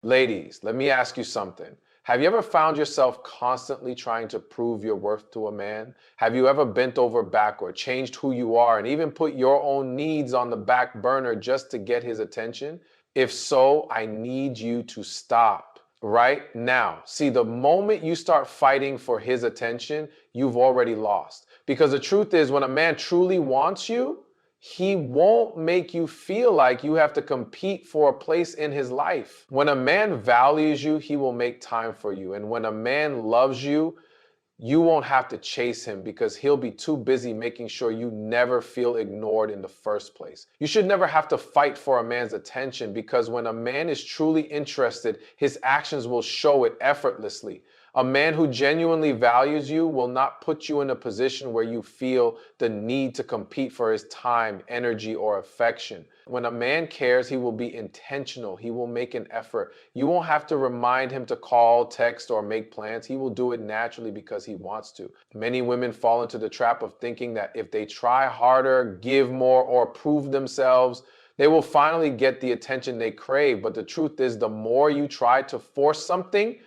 Ladies, let me ask you something. Have you ever found yourself constantly trying to prove your worth to a man? Have you ever bent over backward, changed who you are, and even put your own needs on the back burner just to get his attention? If so, I need you to stop right now. See, the moment you start fighting for his attention, you've already lost. Because the truth is, when a man truly wants you, he won't make you feel like you have to compete for a place in his life. When a man values you, he will make time for you. And when a man loves you, you won't have to chase him because he'll be too busy making sure you never feel ignored in the first place. You should never have to fight for a man's attention because when a man is truly interested, his actions will show it effortlessly. A man who genuinely values you will not put you in a position where you feel the need to compete for his time, energy, or affection. When a man cares, he will be intentional. He will make an effort. You won't have to remind him to call, text, or make plans. He will do it naturally because he wants to. Many women fall into the trap of thinking that if they try harder, give more, or prove themselves, they will finally get the attention they crave. But the truth is, the more you try to force something,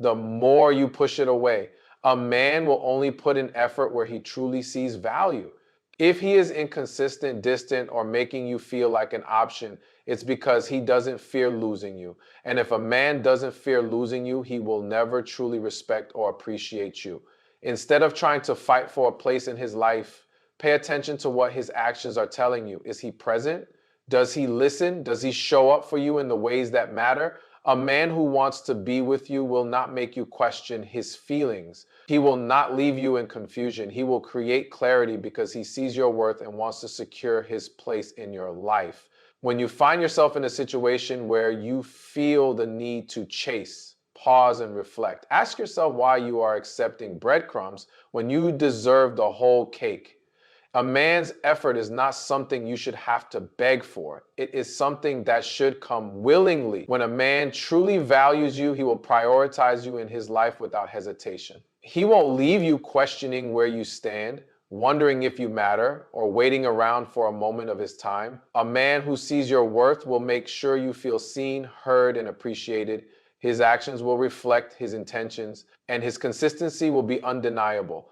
the more you push it away. A man will only put in effort where he truly sees value. If he is inconsistent, distant, or making you feel like an option, it's because he doesn't fear losing you. And if a man doesn't fear losing you, he will never truly respect or appreciate you. Instead of trying to fight for a place in his life, pay attention to what his actions are telling you. Is he present? Does he listen? Does he show up for you in the ways that matter? A man who wants to be with you will not make you question his feelings. He will not leave you in confusion. He will create clarity because he sees your worth and wants to secure his place in your life. When you find yourself in a situation where you feel the need to chase, pause and reflect. Ask yourself why you are accepting breadcrumbs when you deserve the whole cake. A man's effort is not something you should have to beg for. It is something that should come willingly. When a man truly values you, he will prioritize you in his life without hesitation. He won't leave you questioning where you stand, wondering if you matter, or waiting around for a moment of his time. A man who sees your worth will make sure you feel seen, heard, and appreciated. His actions will reflect his intentions, and his consistency will be undeniable.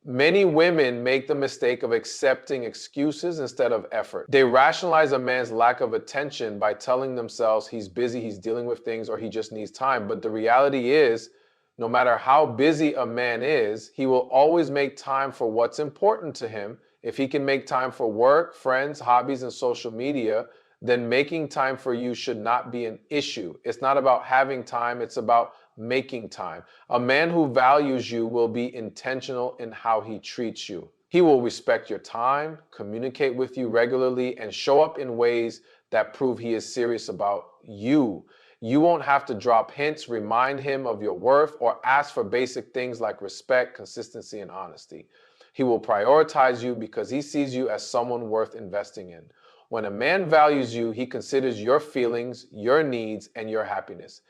Many women make the mistake of accepting excuses instead of effort. They rationalize a man's lack of attention by telling themselves he's busy, he's dealing with things, or he just needs time. But the reality is, no matter how busy a man is, he will always make time for what's important to him. If he can make time for work, friends, hobbies, and social media, then making time for you should not be an issue. It's not about having time, it's about making time. A man who values you will be intentional in how he treats you. He will respect your time, communicate with you regularly, and show up in ways that prove he is serious about you. You won't have to drop hints, remind him of your worth, or ask for basic things like respect, consistency, and honesty. He will prioritize you because he sees you as someone worth investing in. When a man values you, he considers your feelings, your needs, and your happiness.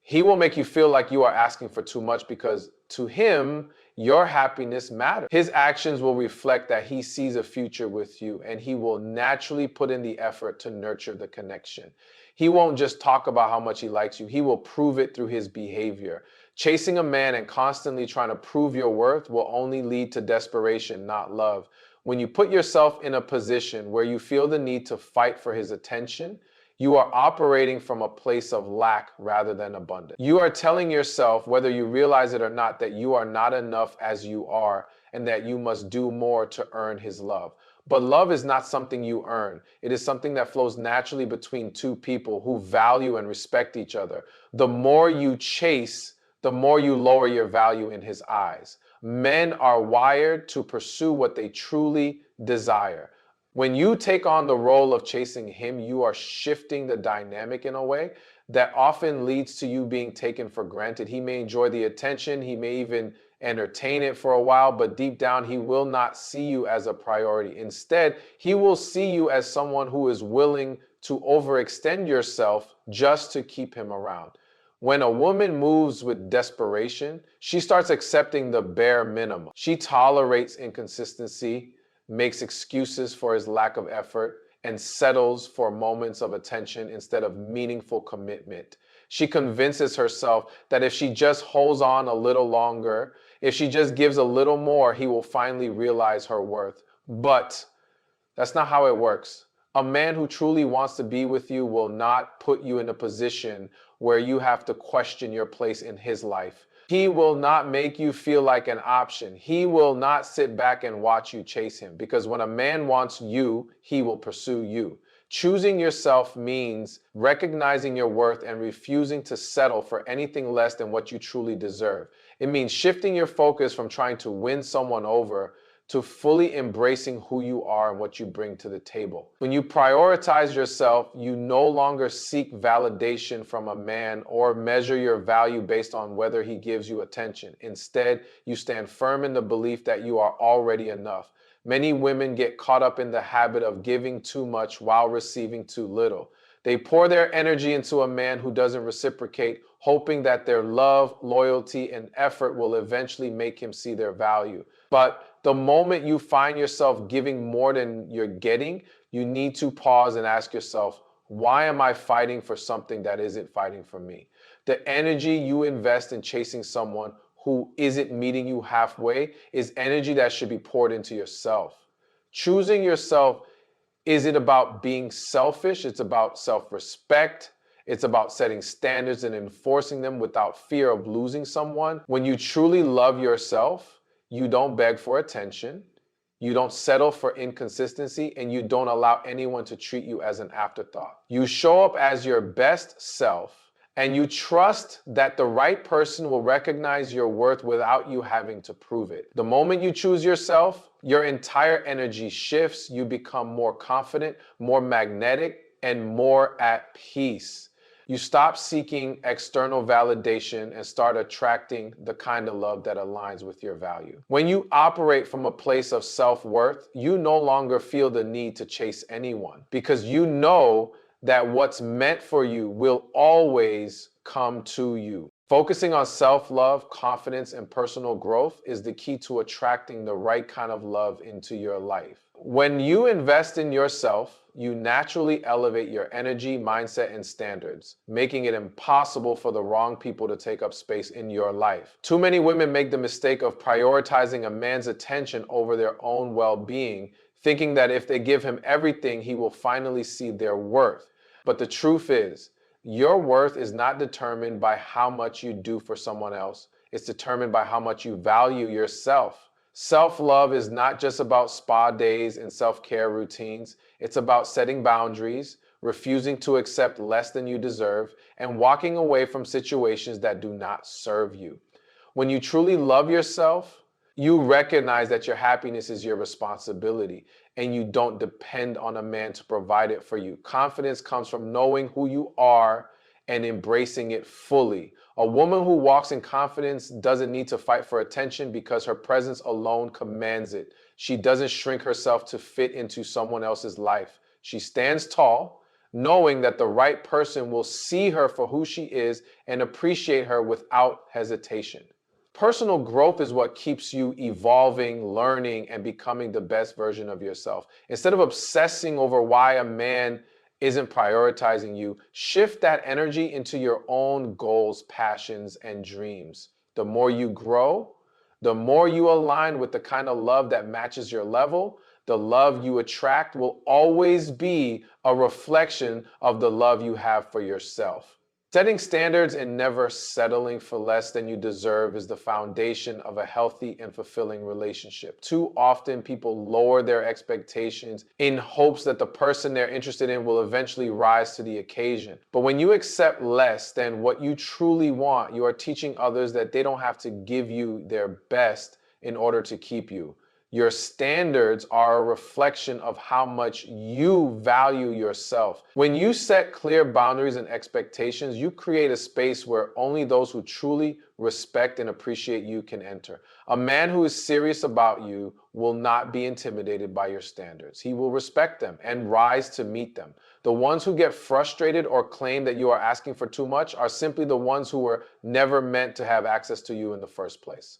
He will make you feel like you are asking for too much because to him, your happiness matters. His actions will reflect that he sees a future with you, and he will naturally put in the effort to nurture the connection. He won't just talk about how much he likes you, he will prove it through his behavior. Chasing a man and constantly trying to prove your worth will only lead to desperation, not love. When you put yourself in a position where you feel the need to fight for his attention, you are operating from a place of lack rather than abundance. You are telling yourself, whether you realize it or not, that you are not enough as you are and that you must do more to earn his love. But love is not something you earn. It is something that flows naturally between two people who value and respect each other. The more you chase, the more you lower your value in his eyes. Men are wired to pursue what they truly desire. When you take on the role of chasing him, you are shifting the dynamic in a way that often leads to you being taken for granted. He may enjoy the attention, he may even entertain it for a while, but deep down, he will not see you as a priority. Instead, he will see you as someone who is willing to overextend yourself just to keep him around. When a woman moves with desperation, she starts accepting the bare minimum. She tolerates inconsistency, makes excuses for his lack of effort, and settles for moments of attention instead of meaningful commitment. She convinces herself that if she just holds on a little longer, if she just gives a little more, he will finally realize her worth. But that's not how it works. A man who truly wants to be with you will not put you in a position where you have to question your place in his life. He will not make you feel like an option. He will not sit back and watch you chase him, because when a man wants you, he will pursue you. Choosing yourself means recognizing your worth and refusing to settle for anything less than what you truly deserve. It means shifting your focus from trying to win someone over to fully embracing who you are and what you bring to the table. When you prioritize yourself, you no longer seek validation from a man or measure your value based on whether he gives you attention. Instead, you stand firm in the belief that you are already enough. Many women get caught up in the habit of giving too much while receiving too little. They pour their energy into a man who doesn't reciprocate, hoping that their love, loyalty, and effort will eventually make him see their value. But the moment you find yourself giving more than you're getting, you need to pause and ask yourself, why am I fighting for something that isn't fighting for me? The energy you invest in chasing someone who isn't meeting you halfway is energy that should be poured into yourself. Choosing yourself isn't about being selfish. It's about self-respect. It's about setting standards and enforcing them without fear of losing someone. When you truly love yourself, you don't beg for attention, you don't settle for inconsistency, and you don't allow anyone to treat you as an afterthought. You show up as your best self, and you trust that the right person will recognize your worth without you having to prove it. The moment you choose yourself, your entire energy shifts. You become more confident, more magnetic, and more at peace. You stop seeking external validation and start attracting the kind of love that aligns with your value. When you operate from a place of self-worth, you no longer feel the need to chase anyone, because you know that what's meant for you will always come to you. Focusing on self-love, confidence, and personal growth is the key to attracting the right kind of love into your life. When you invest in yourself, you naturally elevate your energy, mindset, and standards, making it impossible for the wrong people to take up space in your life. Too many women make the mistake of prioritizing a man's attention over their own well-being, thinking that if they give him everything, he will finally see their worth. But the truth is, your worth is not determined by how much you do for someone else. It's determined by how much you value yourself. Self-love is not just about spa days and self-care routines. It's about setting boundaries, refusing to accept less than you deserve, and walking away from situations that do not serve you. When you truly love yourself, you recognize that your happiness is your responsibility, and you don't depend on a man to provide it for you. Confidence comes from knowing who you are and embracing it fully. A woman who walks in confidence doesn't need to fight for attention because her presence alone commands it. She doesn't shrink herself to fit into someone else's life. She stands tall, knowing that the right person will see her for who she is and appreciate her without hesitation. Personal growth is what keeps you evolving, learning, and becoming the best version of yourself. Instead of obsessing over why a man isn't prioritizing you, shift that energy into your own goals, passions, and dreams. The more you grow, the more you align with the kind of love that matches your level, the love you attract will always be a reflection of the love you have for yourself. Setting standards and never settling for less than you deserve is the foundation of a healthy and fulfilling relationship. Too often, people lower their expectations in hopes that the person they're interested in will eventually rise to the occasion. But when you accept less than what you truly want, you are teaching others that they don't have to give you their best in order to keep you. Your standards are a reflection of how much you value yourself. When you set clear boundaries and expectations, you create a space where only those who truly respect and appreciate you can enter. A man who is serious about you will not be intimidated by your standards. He will respect them and rise to meet them. The ones who get frustrated or claim that you are asking for too much are simply the ones who were never meant to have access to you in the first place.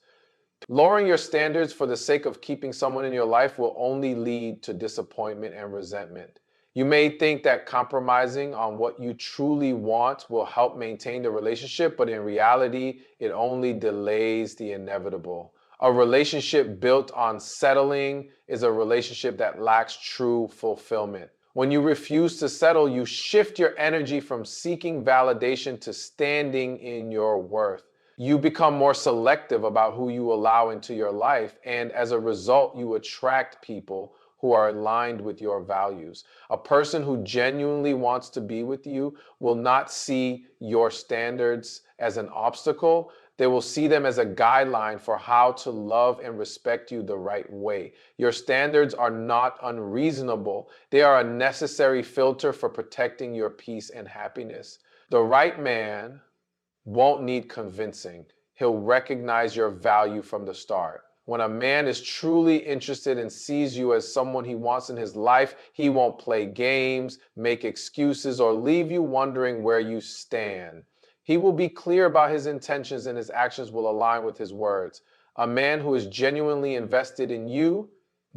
Lowering your standards for the sake of keeping someone in your life will only lead to disappointment and resentment. You may think that compromising on what you truly want will help maintain the relationship, but in reality, it only delays the inevitable. A relationship built on settling is a relationship that lacks true fulfillment. When you refuse to settle, you shift your energy from seeking validation to standing in your worth. You become more selective about who you allow into your life, and as a result, you attract people who are aligned with your values. A person who genuinely wants to be with you will not see your standards as an obstacle. They will see them as a guideline for how to love and respect you the right way. Your standards are not unreasonable. They are a necessary filter for protecting your peace and happiness. The right man won't need convincing. He'll recognize your value from the start. When a man is truly interested and sees you as someone he wants in his life, he won't play games, make excuses, or leave you wondering where you stand. He will be clear about his intentions and his actions will align with his words. A man who is genuinely invested in you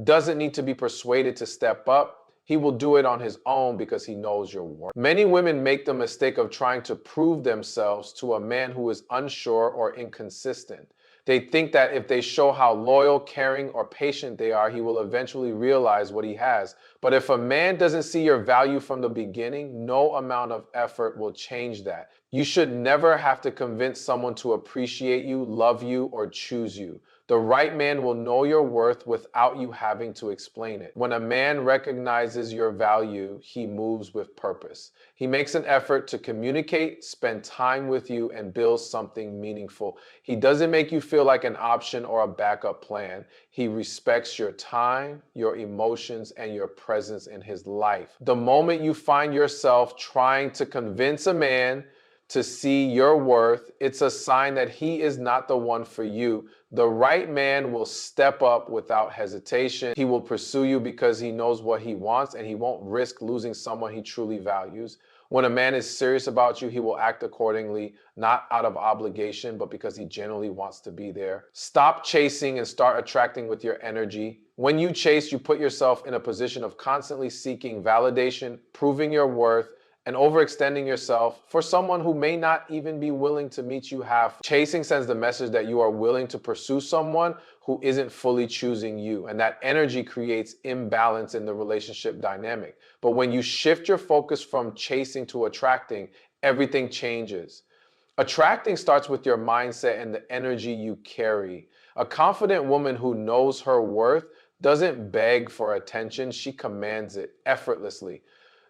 doesn't need to be persuaded to step up. He will do it on his own because he knows your worth. Many women make the mistake of trying to prove themselves to a man who is unsure or inconsistent. They think that if they show how loyal, caring, or patient they are, he will eventually realize what he has. But if a man doesn't see your value from the beginning, no amount of effort will change that. You should never have to convince someone to appreciate you, love you, or choose you. The right man will know your worth without you having to explain it. When a man recognizes your value, he moves with purpose. He makes an effort to communicate, spend time with you, and build something meaningful. He doesn't make you feel like an option or a backup plan. He respects your time, your emotions, and your presence in his life. The moment you find yourself trying to convince a man to see your worth, it's a sign that he is not the one for you. The right man will step up without hesitation. He will pursue you because he knows what he wants and he won't risk losing someone he truly values. When a man is serious about you, he will act accordingly, not out of obligation, but because he genuinely wants to be there. Stop chasing and start attracting with your energy. When you chase, you put yourself in a position of constantly seeking validation, proving your worth, and overextending yourself for someone who may not even be willing to meet you halfway. Chasing sends the message that you are willing to pursue someone who isn't fully choosing you, and that energy creates imbalance in the relationship dynamic. But when you shift your focus from chasing to attracting, everything changes. Attracting starts with your mindset and the energy you carry. A confident woman who knows her worth doesn't beg for attention, she commands it effortlessly.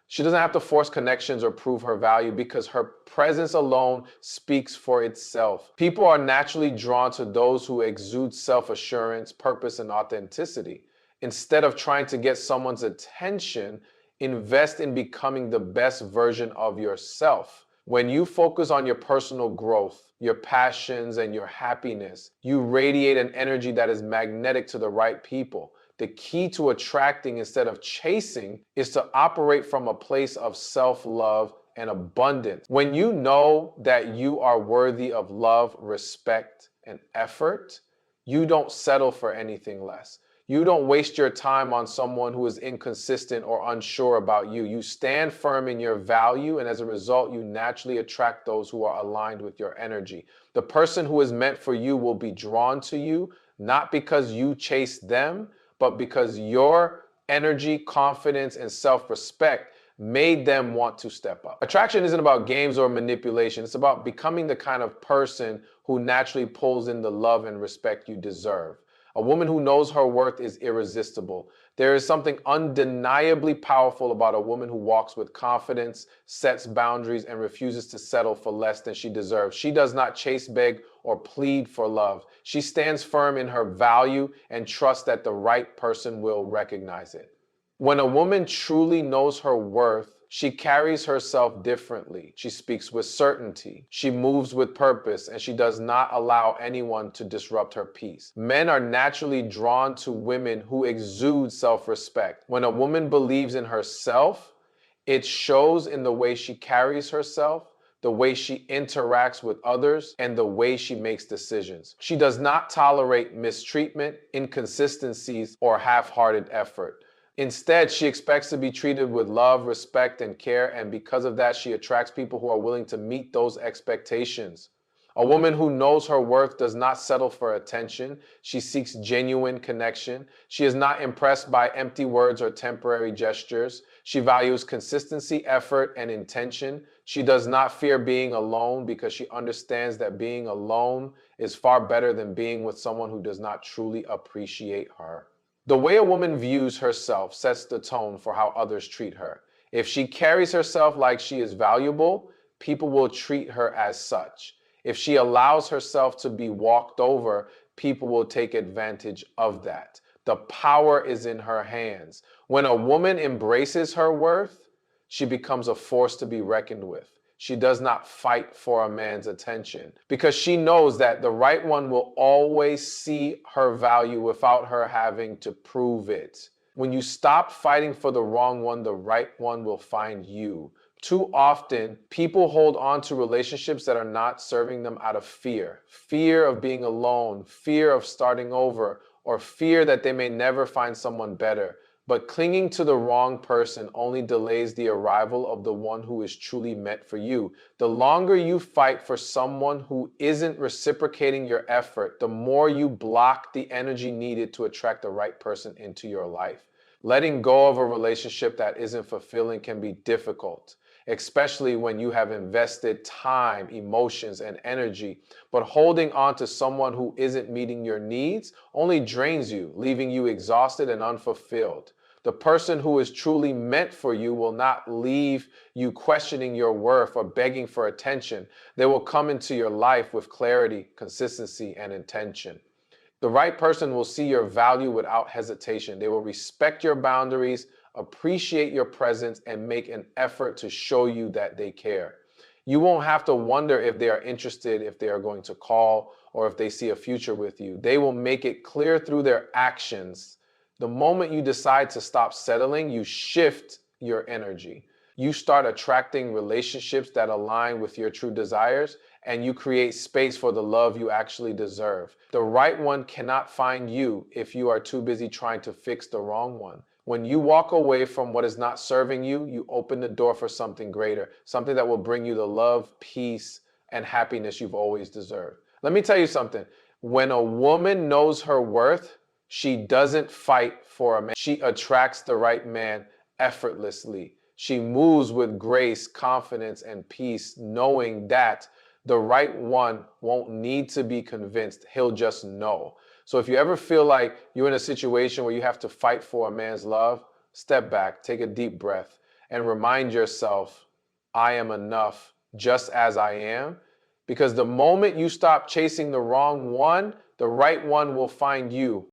She doesn't have to force connections or prove her value because her presence alone speaks for itself. People are naturally drawn to those who exude self-assurance, purpose, and authenticity. Instead of trying to get someone's attention, invest in becoming the best version of yourself. When you focus on your personal growth, your passions, and your happiness, you radiate an energy that is magnetic to the right people. The key to attracting instead of chasing is to operate from a place of self-love and abundance. When you know that you are worthy of love, respect, and effort, you don't settle for anything less. You don't waste your time on someone who is inconsistent or unsure about you. You stand firm in your value, and as a result, you naturally attract those who are aligned with your energy. The person who is meant for you will be drawn to you, not because you chase them, but because your energy, confidence, and self-respect made them want to step up. Attraction isn't about games or manipulation. It's about becoming the kind of person who naturally pulls in the love and respect you deserve. A woman who knows her worth is irresistible. There is something undeniably powerful about a woman who walks with confidence, sets boundaries, and refuses to settle for less than she deserves. She does not chase, beg, or plead for love. She stands firm in her value and trusts that the right person will recognize it. When a woman truly knows her worth, she carries herself differently. She speaks with certainty. She moves with purpose, and she does not allow anyone to disrupt her peace. Men are naturally drawn to women who exude self-respect. When a woman believes in herself, it shows in the way she carries herself, the way she interacts with others, and the way she makes decisions. She does not tolerate mistreatment, inconsistencies, or half-hearted effort. Instead, she expects to be treated with love, respect, and care, and because of that, she attracts people who are willing to meet those expectations. A woman who knows her worth does not settle for attention. She seeks genuine connection. She is not impressed by empty words or temporary gestures. She values consistency, effort, and intention. She does not fear being alone because she understands that being alone is far better than being with someone who does not truly appreciate her. The way a woman views herself sets the tone for how others treat her. If she carries herself like she is valuable, people will treat her as such. If she allows herself to be walked over, people will take advantage of that. The power is in her hands. When a woman embraces her worth, she becomes a force to be reckoned with. She does not fight for a man's attention because she knows that the right one will always see her value without her having to prove it. When you stop fighting for the wrong one, the right one will find you. Too often, people hold on to relationships that are not serving them out of fear. Fear of being alone, fear of starting over, or fear that they may never find someone better. But clinging to the wrong person only delays the arrival of the one who is truly meant for you. The longer you fight for someone who isn't reciprocating your effort, the more you block the energy needed to attract the right person into your life. Letting go of a relationship that isn't fulfilling can be difficult, especially when you have invested time, emotions, and energy. But holding on to someone who isn't meeting your needs only drains you, leaving you exhausted and unfulfilled. The person who is truly meant for you will not leave you questioning your worth or begging for attention. They will come into your life with clarity, consistency, and intention. The right person will see your value without hesitation. They will respect your boundaries, appreciate your presence, and make an effort to show you that they care. You won't have to wonder if they are interested, if they are going to call, or if they see a future with you. They will make it clear through their actions. The moment you decide to stop settling, you shift your energy. You start attracting relationships that align with your true desires, and you create space for the love you actually deserve. The right one cannot find you if you are too busy trying to fix the wrong one. When you walk away from what is not serving you, you open the door for something greater, something that will bring you the love, peace, and happiness you've always deserved. Let me tell you something. When a woman knows her worth, she doesn't fight for a man. She attracts the right man effortlessly. She moves with grace, confidence, and peace, knowing that the right one won't need to be convinced. He'll just know. So if you ever feel like you're in a situation where you have to fight for a man's love, step back, take a deep breath, and remind yourself, I am enough just as I am. Because the moment you stop chasing the wrong one, the right one will find you.